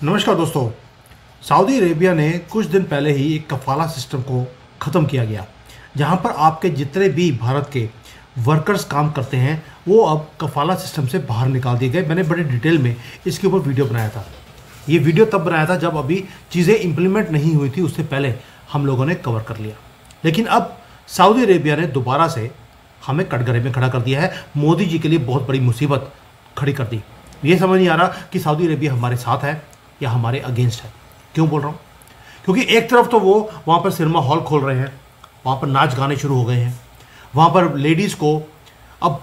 नमस्कार दोस्तों। Saudi Arabia ने कुछ दिन पहले ही एक कफाला सिस्टम को ख़त्म किया गया, जहां पर आपके जितने भी भारत के वर्कर्स काम करते हैं वो अब कफाला सिस्टम से बाहर निकाल दिए गए। मैंने बड़े डिटेल में इसके ऊपर वीडियो बनाया था। ये वीडियो तब बनाया था जब अभी चीज़ें इम्प्लीमेंट नहीं हुई थी, उससे पहले हम लोगों ने कवर कर लिया। लेकिन अब सऊदी अरेबिया ने दोबारा से हमें कटघरे में खड़ा कर दिया है। मोदी जी के लिए बहुत बड़ी मुसीबत खड़ी कर दी। ये समझ नहीं आ रहा कि सऊदी अरेबिया हमारे साथ है या हमारे अगेंस्ट है। क्यों बोल रहा हूँ? क्योंकि एक तरफ तो वो वहाँ पर सिनेमा हॉल खोल रहे हैं, वहाँ पर नाच गाने शुरू हो गए हैं, वहाँ पर लेडीज़ को अब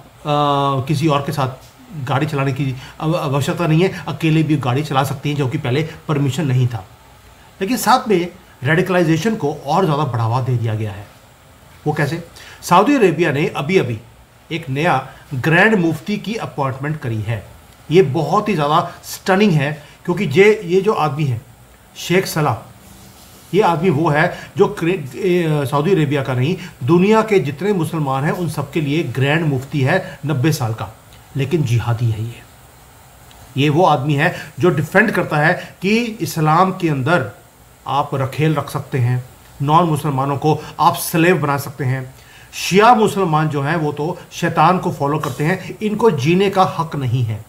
किसी और के साथ गाड़ी चलाने की आवश्यकता नहीं है, अकेले भी गाड़ी चला सकती हैं, जो कि पहले परमिशन नहीं था। लेकिन साथ में रेडिकलाइजेशन को और ज़्यादा बढ़ावा दे दिया गया है। वो कैसे? सऊदी अरेबिया ने अभी अभी एक नया ग्रैंड मुफ्ती की अपॉइंटमेंट करी है। ये बहुत ही ज़्यादा स्टनिंग है, क्योंकि ये जो आदमी है शेख सलाह, ये आदमी वो है जो सऊदी अरेबिया का नहीं, दुनिया के जितने मुसलमान हैं उन सबके लिए ग्रैंड मुफ्ती है। 90 साल का, लेकिन जिहादी है। ये वो आदमी है जो डिफेंड करता है कि इस्लाम के अंदर आप रखेल रख सकते हैं, नॉन मुसलमानों को आप स्लेव बना सकते हैं। शिया मुसलमान जो हैं वो तो शैतान को फॉलो करते हैं, इनको जीने का हक नहीं है।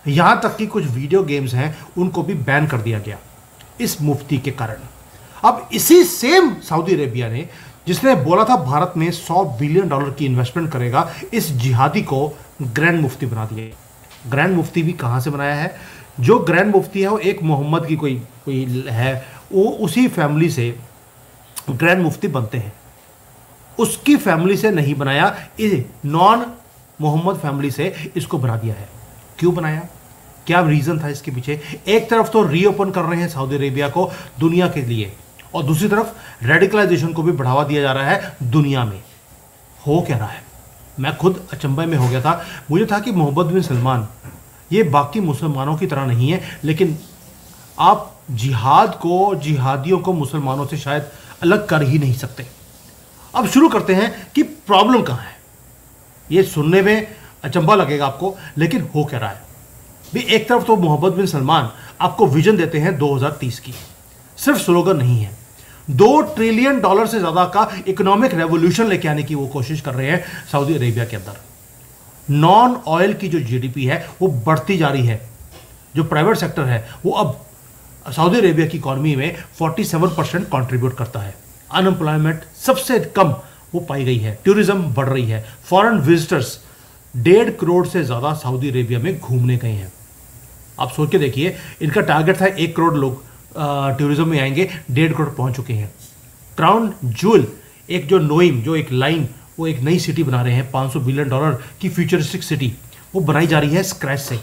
यहाँ तक कि कुछ वीडियो गेम्स हैं उनको भी बैन कर दिया गया इस मुफ्ती के कारण। अब इसी सेम सऊदी अरेबिया ने, जिसने बोला था भारत में $100 बिलियन की इन्वेस्टमेंट करेगा, इस जिहादी को ग्रैंड मुफ्ती बना दिया। ग्रैंड मुफ्ती भी कहाँ से बनाया है? जो ग्रैंड मुफ्ती है वो एक मोहम्मद की कोई है, वो उसी फैमिली से ग्रैंड मुफ्ती बनते हैं। उसकी फैमिली से नहीं बनाया, इस नॉन मोहम्मद फैमिली से इसको बना दिया है। क्यों बनाया? क्या रीज़न था इसके पीछे? एक तरफ तो रीओपन कर रहे हैं सऊदी अरेबिया को दुनिया के लिए, और दूसरी तरफ रेडिकलाइजेशन को भी बढ़ावा दिया जा रहा है दुनिया में। हो क्या रहा है? मैं खुद अचंभे में हो गया था। मुझे था कि मोहम्मद बिन सलमान ये बाकी मुसलमानों की तरह नहीं है, लेकिन आप जिहाद को, जिहादियों को मुसलमानों से शायद अलग कर ही नहीं सकते। अब शुरू करते हैं कि प्रॉब्लम कहाँ है। ये सुनने में अचंभा लगेगा आपको, लेकिन हो क्या रहा है भी? एक तरफ तो मोहम्मद बिन सलमान आपको विजन देते हैं 2030 की, सिर्फ स्लोगन नहीं है। $2 ट्रिलियन से ज्यादा का इकोनॉमिक रेवोल्यूशन लेके आने की वो कोशिश कर रहे हैं सऊदी अरेबिया के अंदर। नॉन ऑयल की जो जीडीपी है वो बढ़ती जा रही है। जो प्राइवेट सेक्टर है वो अब सऊदी अरेबिया की इकॉनमी में 47% कॉन्ट्रीब्यूट करता है। अनएम्प्लॉयमेंट सबसे कम वो पाई गई है। टूरिज्म बढ़ रही है। फॉरेन विजिटर्स 1.5 करोड़ से ज़्यादा सऊदी अरेबिया में घूमने गए हैं। आप सोच के देखिए, इनका टारगेट था 1 करोड़ लोग टूरिज्म में आएंगे, 1.5 करोड़ पहुंच चुके हैं। क्राउन जूल, एक जो नोइम, जो एक लाइन, वो एक नई सिटी बना रहे हैं, $500 बिलियन की फ्यूचरिस्टिक सिटी वो बनाई जा रही है स्क्रैच से।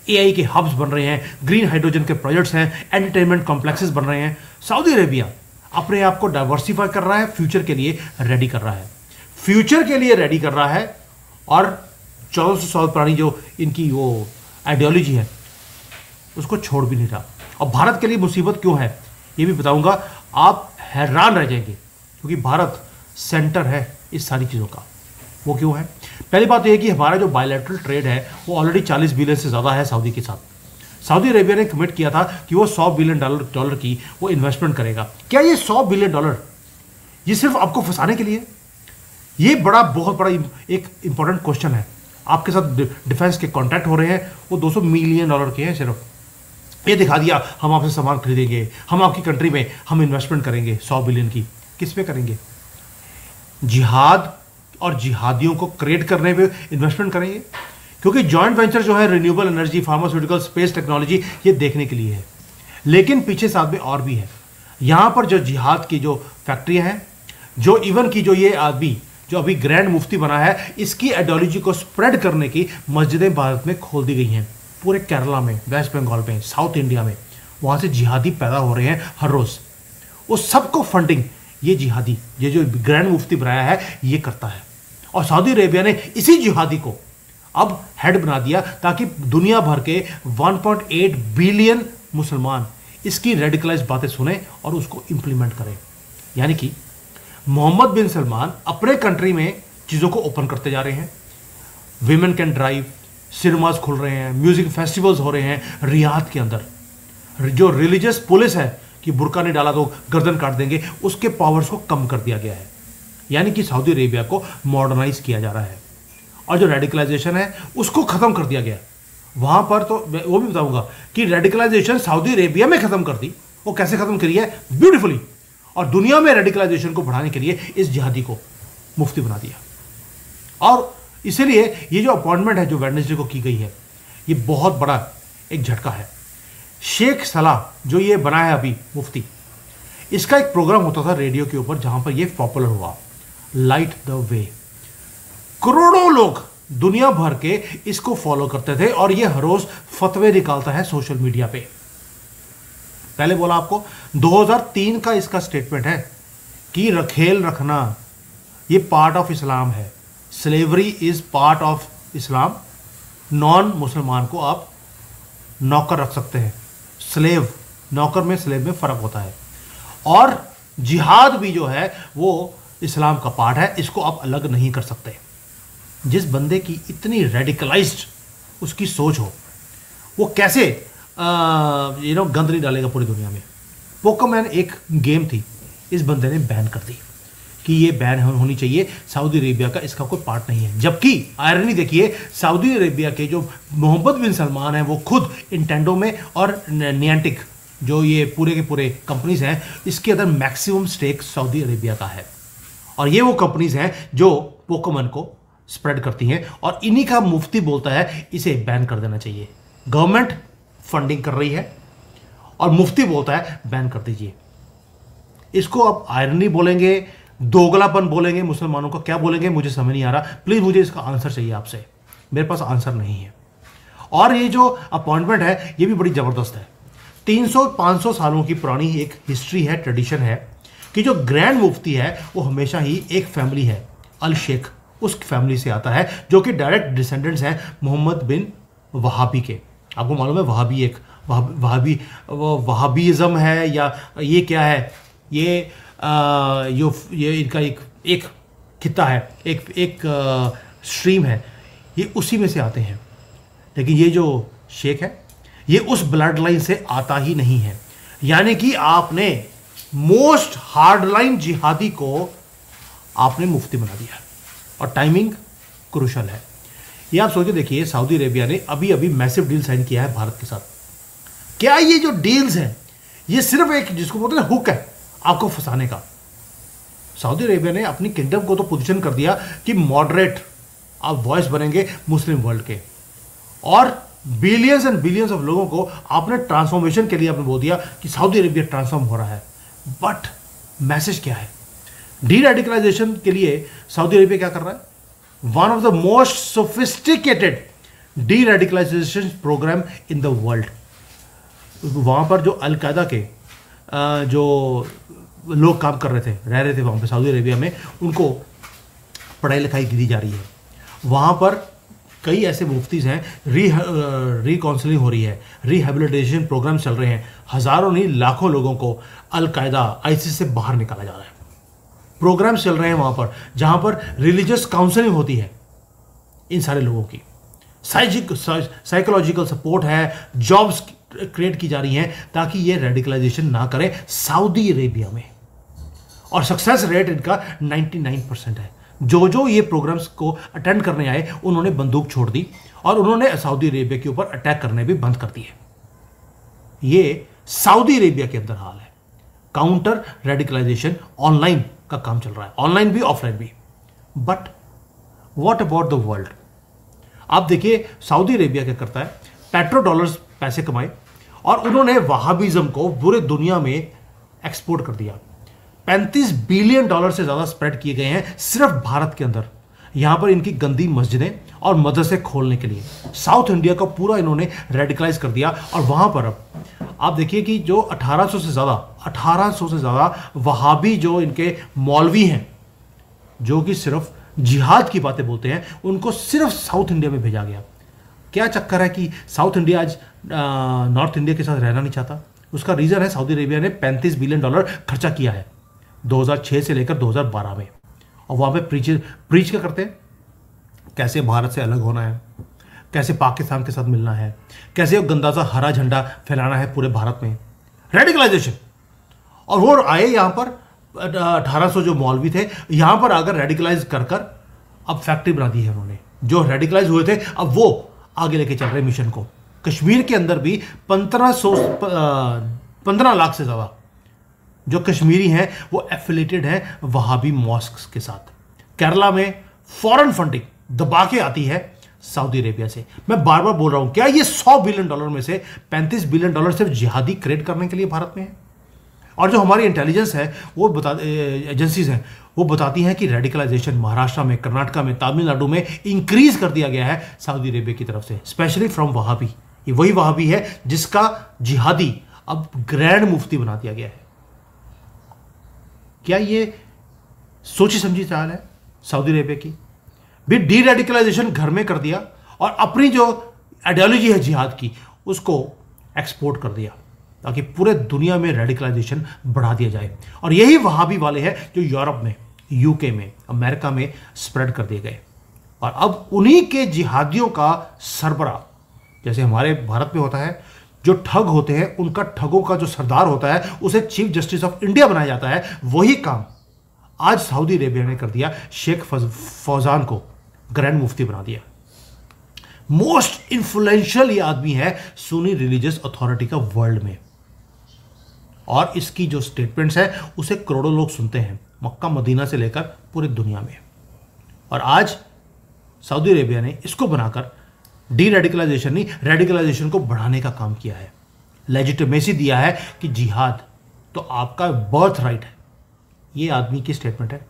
AI के हब्स बन रहे हैं, ग्रीन हाइड्रोजन के प्रोजेक्ट्स हैं, एंटरटेनमेंट कॉम्प्लेक्सेस बन रहे हैं। सऊदी अरेबिया अपने आप को डाइवर्सिफाई कर रहा है, फ्यूचर के लिए रेडी कर रहा है। फ्यूचर के लिए रेडी कर रहा है, और 1400 साल पुरानी जो इनकी वो आइडियोलॉजी है उसको छोड़ भी नहीं रहा। और भारत के लिए मुसीबत क्यों है ये भी बताऊंगा, आप हैरान रह जाएंगे, क्योंकि भारत सेंटर है इस सारी चीज़ों का। वो क्यों है? पहली बात तो यह कि हमारा जो बायलैटरल ट्रेड है वो ऑलरेडी 40 बिलियन से ज़्यादा है सऊदी के साथ। सऊदी अरेबिया ने कमिट किया था कि वो $100 बिलियन की वो इन्वेस्टमेंट करेगा। क्या ये $100 बिलियन ये सिर्फ आपको फंसाने के लिए? ये बहुत बड़ा एक इंपॉर्टेंट क्वेश्चन है। आपके साथ डिफेंस के कॉन्ट्रैक्ट हो रहे हैं, वो $200 मिलियन के हैं सिर्फ। ये दिखा दिया हम आपसे सामान खरीदेंगे, हम आपकी कंट्री में हम इन्वेस्टमेंट करेंगे 100 बिलियन की। किस पे करेंगे? जिहाद और जिहादियों को क्रिएट करने पे इन्वेस्टमेंट करेंगे, क्योंकि जॉइंट वेंचर जो है renewable energy, pharmaceutical, space technology, ये देखने के लिए है। लेकिन पीछे साथ में और भी है। यहाँ पर जो जिहाद की जो फैक्ट्रियाँ हैं, जो इवन की जो ये आदमी जो अभी ग्रैंड मुफ्ती बना है, इसकी आइडियोलॉजी को स्प्रेड करने की मस्जिदें भारत में खोल दी गई हैं। पूरे केरला में, वेस्ट बंगाल में, साउथ इंडिया में, वहाँ से जिहादी पैदा हो रहे हैं हर रोज़। उस सबको फंडिंग ये जिहादी, ये जो ग्रैंड मुफ्ती बनाया है, ये करता है। और सऊदी अरेबिया ने इसी जिहादी को अब हेड बना दिया, ताकि दुनिया भर के 1.8 बिलियन मुसलमान इसकी रेडिकलाइज बातें सुने और उसको इंप्लीमेंट करें। यानी कि मोहम्मद बिन सलमान अपने कंट्री में चीज़ों को ओपन करते जा रहे हैं। विमेन कैन ड्राइव, सिनेमाज खुल रहे हैं, म्यूजिक फेस्टिवल्स हो रहे हैं रियाद के अंदर। जो रिलीजियस पुलिस है कि बुर्का नहीं डाला तो गर्दन काट देंगे, उसके पावर्स को कम कर दिया गया है। यानी कि सऊदी अरेबिया को मॉडर्नाइज किया जा रहा है और जो रेडिकलाइजेशन है उसको खत्म कर दिया गया। वहां पर तो वो भी बताऊंगा कि रेडिकलाइजेशन सऊदी अरेबिया में खत्म कर दी, वो कैसे खत्म करी है ब्यूटीफुली, और दुनिया में रेडिकलाइजेशन को बढ़ाने के लिए इस जिहादी को मुफ्ती बना दिया। और इसीलिए ये जो अपॉइंटमेंट है जो वेडनेसडे को की गई है, ये बहुत बड़ा एक झटका है। शेख सलाह जो ये बना है अभी मुफ्ती, इसका एक प्रोग्राम होता था रेडियो के ऊपर जहां पर ये पॉपुलर हुआ, लाइट द वे। करोड़ों लोग दुनिया भर के इसको फॉलो करते थे और ये हर रोज फतवे निकालता है सोशल मीडिया पे। पहले बोला आपको 2003 का इसका स्टेटमेंट है कि रखेल रखना ये पार्ट ऑफ इस्लाम है, slavery is part of Islam. Non मुसलमान को आप नौकर रख सकते हैं, स्लेव, नौकर में स्लेव में फर्क होता है। और जिहाद भी जो है वो इस्लाम का पार्ट है, इसको आप अलग नहीं कर सकते। जिस बंदे की इतनी रेडिकलाइज्ड उसकी सोच हो, वो कैसे गंद नहीं डालेगा पूरी दुनिया में। पोकेमॉन एक गेम थी, इस बंदे ने बैन कर दी कि ये बैन होनी चाहिए, सऊदी अरेबिया का इसका कोई पार्ट नहीं है। जबकि आयरनी देखिए, सऊदी अरेबिया के जो मोहम्मद बिन सलमान हैं वो खुद इंटेंडो में और नियांटिक जो ये पूरे के पूरे कंपनीज हैं, इसके अंदर मैक्सिमम स्टेक सऊदी अरेबिया का है। और ये वो कंपनीज हैं जो पोकेमॉन को स्प्रेड करती हैं, और इन्हीं का मुफ्ती बोलता है इसे बैन कर देना चाहिए। गवर्नमेंट फंडिंग कर रही है और मुफ्ती बोलता है बैन कर दीजिए। इसको अब आयरनी बोलेंगे, दोगलापन बोलेंगे, मुसलमानों का क्या बोलेंगे मुझे समझ नहीं आ रहा। प्लीज मुझे इसका आंसर चाहिए आपसे, मेरे पास आंसर नहीं है। और ये जो अपॉइंटमेंट है ये भी बड़ी जबरदस्त है। 300-500 सालों की पुरानी एक हिस्ट्री है, ट्रेडिशन है कि जो ग्रैंड मुफ्ती है वो हमेशा ही एक फैमिली है, अल शेख, उस फैमिली से आता है जो कि डायरेक्ट डिसेंडेंट्स हैं मोहम्मद बिन वहाबी के। आपको मालूम है वहाबी एक वहाबीज़म है या ये क्या है, ये इनका एक खिता है, एक स्ट्रीम है, ये उसी में से आते हैं। लेकिन ये जो शेख है ये उस ब्लड लाइन से आता ही नहीं है। यानी कि आपने मोस्ट हार्डलाइन जिहादी को आपने मुफ्ती बना दिया, और टाइमिंग क्रूशल है। ये आप सोच के देखिए, सऊदी अरेबिया ने अभी अभी मैसिव डील साइन किया है भारत के साथ। क्या ये जो डील्स हैं ये सिर्फ एक जिसको बोलते हैं हुक है आपको फंसाने का। सऊदी अरेबिया ने अपनी किंगडम को तो पोजीशन कर दिया कि मॉडरेट आप वॉइस बनेंगे मुस्लिम वर्ल्ड के, और बिलियंस एंड बिलियंस ऑफ लोगों को आपने ट्रांसफॉर्मेशन के लिए आपने बोल दिया कि सऊदी अरेबिया ट्रांसफॉर्म हो रहा है। बट मैसेज क्या है? डी रेडिकलाइजेशन के लिए सऊदी अरेबिया क्या कर रहा है? One of the most sophisticated de radicalisation program in the world. वहां पर जो अलकायदा के जो लोग काम कर रहे थे, रह रहे थे वहां पे सऊदी अरेबिया में, उनको पढ़ाई लिखाई दी जा रही है। वहां पर कई ऐसे मुफ्तीज हैं, रिकाउंसलिंग हो रही है, रिहेबिलिटेशन प्रोग्राम चल रहे हैं। हजारों नहीं लाखों लोगों को अलकायदा आईसिस से बाहर निकाला जा रहा है। प्रोग्राम चल रहे हैं वहां पर जहां पर रिलीजियस काउंसलिंग होती है इन सारे लोगों की, साइकोलॉजिकल सपोर्ट है, जॉब्स क्रिएट की जा रही हैं ताकि ये रेडिकलाइजेशन ना करें सऊदी अरेबिया में। और सक्सेस रेट इनका 99% है। जो ये प्रोग्राम्स को अटेंड करने आए उन्होंने बंदूक छोड़ दी और उन्होंने सऊदी अरेबिया के ऊपर अटैक करने भी बंद कर दिए। ये सऊदी अरेबिया के अंदर हाल है। काउंटर रेडिकलाइजेशन ऑनलाइन का काम चल रहा है, ऑनलाइन भी ऑफलाइन भी। But what about the world? आप देखिए सऊदी अरेबिया क्या करता है, पेट्रो डॉलर्स पैसे कमाए और उन्होंने वहाबिज्म को पूरे दुनिया में एक्सपोर्ट कर दिया। $35 बिलियन से ज्यादा स्प्रेड किए गए हैं सिर्फ भारत के अंदर, यहां पर इनकी गंदी मस्जिदें और मदरसे खोलने के लिए। साउथ इंडिया का पूरा इन्होंने रेडिकलाइज कर दिया। और वहां पर अब आप देखिए कि जो 1800 से ज्यादा वहाबी जो इनके मौलवी हैं जो कि सिर्फ जिहाद की बातें बोलते हैं, उनको सिर्फ साउथ इंडिया में भेजा गया। क्या चक्कर है कि साउथ इंडिया आज नॉर्थ इंडिया के साथ रहना नहीं चाहता? उसका रीजन है सऊदी अरेबिया ने $35 बिलियन खर्चा किया है 2006 से लेकर 2012 में। और वहां पे प्रीच क्या करते हैं, कैसे भारत से अलग होना है, कैसे पाकिस्तान के साथ मिलना है, कैसे वो गंदा सा हरा झंडा फैलाना है पूरे भारत में, रेडिकलाइजेशन। और वो आए यहाँ पर 1800 जो मौलवी थे यहाँ पर आकर रेडिकलाइज कर कर अब फैक्ट्री बना दी है उन्होंने। जो रेडिकलाइज हुए थे अब वो आगे लेके चल रहे मिशन को। कश्मीर के अंदर भी 15 लाख से ज़्यादा जो कश्मीरी हैं वो एफिलेटेड हैं वहाबी मॉस्क के साथ। केरला में फॉरेन फंडिंग दबा के आती है सऊदी अरेबिया से। मैं बार बार बोल रहा हूं, क्या ये $100 बिलियन में से $35 बिलियन सिर्फ जिहादी क्रिएट करने के लिए भारत में है? और जो हमारी इंटेलिजेंस है वो एजेंसीज हैं वो बताती हैं कि रेडिकलाइजेशन महाराष्ट्र में, कर्नाटका में, तमिलनाडु में इंक्रीज कर दिया गया है सऊदी अरेबिया की तरफ से, स्पेशली फ्रॉम वहाबी। ये वही वहाबी है जिसका जिहादी अब ग्रैंड मुफ्ती बना दिया गया है। क्या ये सोची समझी चाल है सऊदी अरेबिया की? भी डी रेडिकलाइजेशन घर में कर दिया और अपनी जो आइडियोलॉजी है जिहाद की उसको एक्सपोर्ट कर दिया ताकि पूरे दुनिया में रेडिकलाइजेशन बढ़ा दिया जाए। और यही वहाबी वाले हैं जो यूरोप में, यूके में, अमेरिका में स्प्रेड कर दिए गए। और अब उन्हीं के जिहादियों का सरबरा, जैसे हमारे भारत में होता है, जो ठग होते हैं उनका ठगों का जो सरदार होता है उसे चीफ जस्टिस ऑफ इंडिया बनाया जाता है। वही काम आज सऊदी अरेबिया ने कर दिया, शेख फौजान को ग्रैंड मुफ्ती बना दिया। मोस्ट इन्फ्लुएंशियल ये आदमी है सुन्नी रिलीजियस अथॉरिटी का वर्ल्ड में, और इसकी जो स्टेटमेंट्स है उसे करोड़ों लोग सुनते हैं, मक्का मदीना से लेकर पूरी दुनिया में। और आज सऊदी अरेबिया ने इसको बनाकर डी रेडिकलाइजेशन नहीं, रेडिकलाइजेशन को बढ़ाने का काम किया है, लेजिटिमेसी दिया है कि जिहाद तो आपका बर्थ राइट है। ये आदमी की स्टेटमेंट है।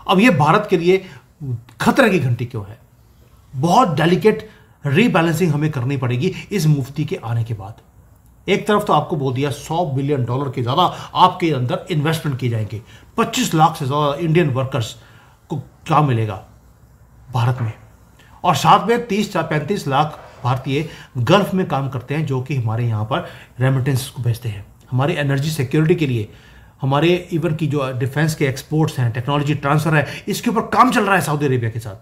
अब ये भारत के लिए खतरे की घंटी क्यों है? बहुत डेलिकेट रीबैलेंसिंग हमें करनी पड़ेगी इस मुफ्ती के आने के बाद। एक तरफ तो आपको बोल दिया $100 बिलियन के ज़्यादा आपके अंदर इन्वेस्टमेंट किए जाएंगे, 25 लाख से ज़्यादा इंडियन वर्कर्स को काम मिलेगा भारत में, और साथ में 30-35 लाख भारतीय गल्फ में काम करते हैं जो कि हमारे यहाँ पर रेमिटेंस को भेजते हैं, हमारी एनर्जी सिक्योरिटी के लिए, हमारे इवन की जो डिफेंस के एक्सपोर्ट्स हैं, टेक्नोलॉजी ट्रांसफर है, इसके ऊपर काम चल रहा है सऊदी अरेबिया के साथ।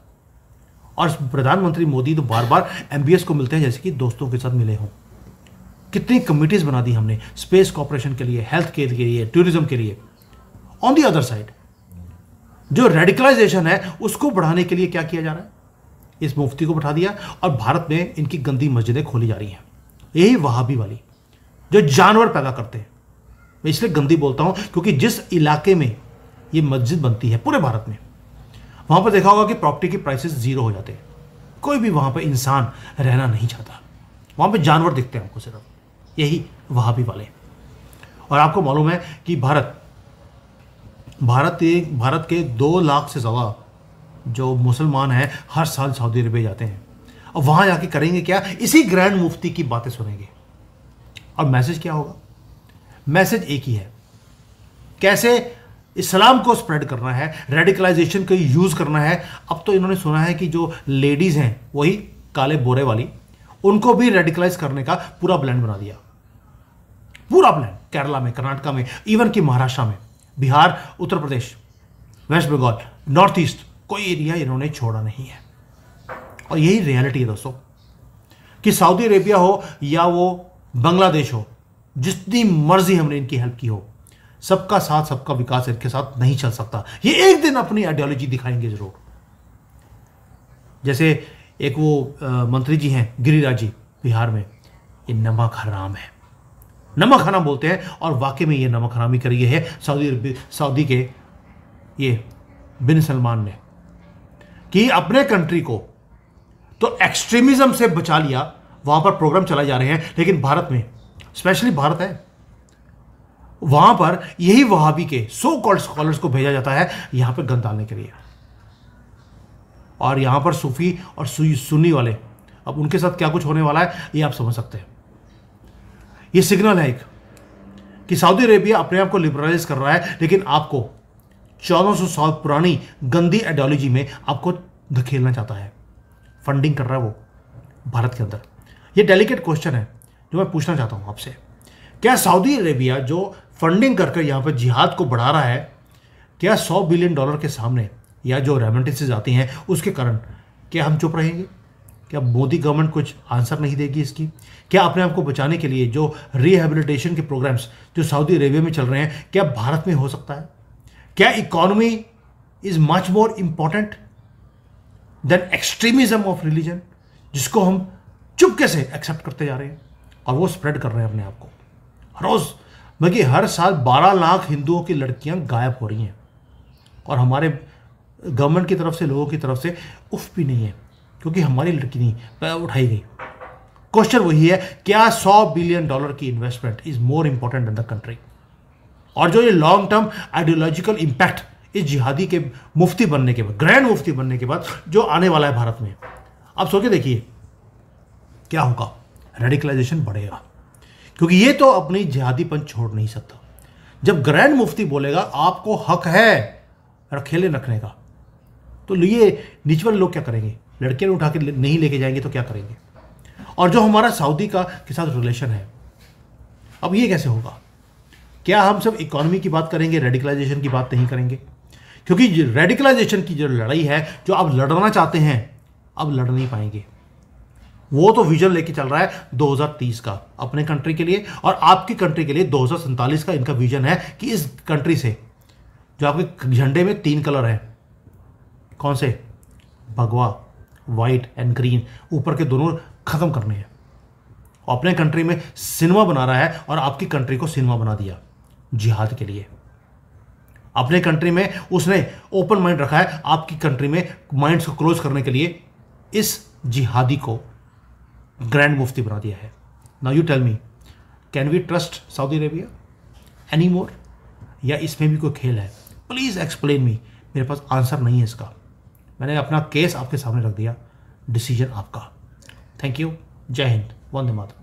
और प्रधानमंत्री मोदी तो बार बार MBS को मिलते हैं जैसे कि दोस्तों के साथ मिले हों। कितनी कमिटीज बना दी हमने स्पेस कॉर्पोरेशन के लिए, हेल्थ केयर के लिए, टूरिज्म के लिए। ऑन दी अदर साइड जो रेडिकलाइजेशन है उसको बढ़ाने के लिए क्या किया जा रहा है? इस मुफ्ती को बैठा दिया और भारत में इनकी गंदी मस्जिदें खोली जा रही हैं। यही वहाबी वाली जो जानवर पैदा करते हैं। मैं इसलिए गंदी बोलता हूं क्योंकि जिस इलाके में ये मस्जिद बनती है पूरे भारत में, वहां पर देखा होगा कि प्रॉपर्टी के प्राइसेस 0 हो जाते हैं। कोई भी वहां पर इंसान रहना नहीं चाहता, वहां पर जानवर दिखते हैं हमको सिर्फ। यही वहाबी वाले। और आपको मालूम है कि भारत के 2 लाख से ज़्यादा जो मुसलमान हैं हर साल सऊदी अरबिया जाते हैं। और वहाँ जाके करेंगे क्या? इसी ग्रैंड मुफ्ती की बातें सुनेंगे। और मैसेज क्या होगा? मैसेज एक ही है, कैसे इस्लाम को स्प्रेड करना है, रेडिकलाइजेशन को यूज़ करना है। अब तो इन्होंने सुना है कि जो लेडीज़ हैं वही काले बोरे वाली, उनको भी रेडिकलाइज करने का पूरा प्लान बना दिया। पूरा प्लान केरला में, कर्नाटका में, इवन कि महाराष्ट्र में, Bihar, Uttar Pradesh, waste Bengal, north east, कोई एरिया इन्होंने छोड़ा नहीं है। और यही रियलिटी है दोस्तों कि सऊदी अरेबिया हो या वो बांग्लादेश हो, जितनी मर्जी हमने इनकी हेल्प की हो, सबका साथ सबका विकास इनके साथ नहीं चल सकता। ये एक दिन अपनी आइडियोलॉजी दिखाएंगे जरूर। जैसे एक वो मंत्री जी हैं गिरिराज जी बिहार में, ये नमक हराम है, नमक हराम बोलते हैं। और वाकई में ये नमक हरामी करी है सऊदी के ये बिन सलमान ने, कि अपने कंट्री को तो एक्सट्रीमिज्म से बचा लिया, वहां पर प्रोग्राम चलाए जा रहे हैं, लेकिन भारत में, स्पेशली भारत है, वहां पर यही वहाबी के सो कॉल्ड स्कॉलर्स को भेजा जाता है यहां पर गंद डालने के लिए। और यहां पर सूफी और सुन्नी वाले, अब उनके साथ क्या कुछ होने वाला है ये आप समझ सकते हैं। ये सिग्नल है एक कि सऊदी अरेबिया अपने आप को लिबरलाइज कर रहा है, लेकिन आपको 1400 साल पुरानी गंदी आइडियोलॉजी में आपको धकेलना चाहता है, फंडिंग कर रहा है वो भारत के अंदर। ये डेलिकेट क्वेश्चन है जो मैं पूछना चाहता हूं आपसे, क्या सऊदी अरेबिया जो फंडिंग करके यहां पर जिहाद को बढ़ा रहा है, क्या $100 बिलियन के सामने या जो रेमिटेंसेस आती हैं उसके कारण क्या हम चुप रहेंगे? क्या मोदी गवर्नमेंट कुछ आंसर नहीं देगी इसकी? क्या अपने आप को बचाने के लिए जो रिहेबिलिटेशन के प्रोग्राम्स जो सऊदी अरेबिया में चल रहे हैं, क्या भारत में हो सकता है? क्या economy is much more important than extremism of religion, जिसको हम चुपके से एक्सेप्ट करते जा रहे हैं और वो स्प्रेड कर रहे हैं अपने आप को रोज? बल्कि हर साल 12 लाख हिंदुओं की लड़कियां गायब हो रही हैं और हमारे गवर्नमेंट की तरफ से, लोगों की तरफ से उफ भी नहीं है, क्योंकि हमारी लड़की नहीं उठाई गई। क्वेश्चन वही है, क्या $100 बिलियन की investment is more important than the country? और जो ये लॉन्ग टर्म आइडियोलॉजिकल इंपैक्ट इस जिहादी के मुफ्ती बनने के बाद, ग्रैंड मुफ्ती बनने के बाद जो आने वाला है भारत में, आप सोच के देखिए क्या होगा। रेडिकलाइजेशन बढ़ेगा, क्योंकि ये तो अपनी जिहादीपन छोड़ नहीं सकता। जब ग्रैंड मुफ्ती बोलेगा आपको हक है रखेले रखने का, तो ये नीचे वाले लोग क्या करेंगे? लड़कियां उठा के नहीं लेके जाएंगे तो क्या करेंगे? और जो हमारा सऊदी का के साथ रिलेशन है, अब ये कैसे होगा? क्या हम सब इकोनॉमी की बात करेंगे, रेडिकलाइजेशन की बात नहीं करेंगे? क्योंकि रेडिकलाइजेशन की जो लड़ाई है, जो आप लड़ना चाहते हैं, अब लड़ नहीं पाएंगे। वो तो विजन लेके चल रहा है 2030 का अपने कंट्री के लिए, और आपकी कंट्री के लिए 2047 का इनका विजन है कि इस कंट्री से, जो आपके झंडे में 3 कलर हैं, कौन से? भगवा, वाइट एंड ग्रीन, ऊपर के दोनों खत्म करने हैं। अपने कंट्री में सिनेमा बना रहा है और आपकी कंट्री को सिनेमा बना दिया जिहाद के लिए। अपने कंट्री में उसने ओपन माइंड रखा है, आपकी कंट्री में माइंड्स को क्लोज करने के लिए इस जिहादी को ग्रैंड मुफ्ती बना दिया है। Now you tell me, can we trust Saudi Arabia any more, या इसमें भी कोई खेल है? Please explain me. मेरे पास आंसर नहीं है इसका। मैंने अपना केस आपके सामने रख दिया, डिसीजन आपका। Thank you. जय हिंद, वंदे मातरम।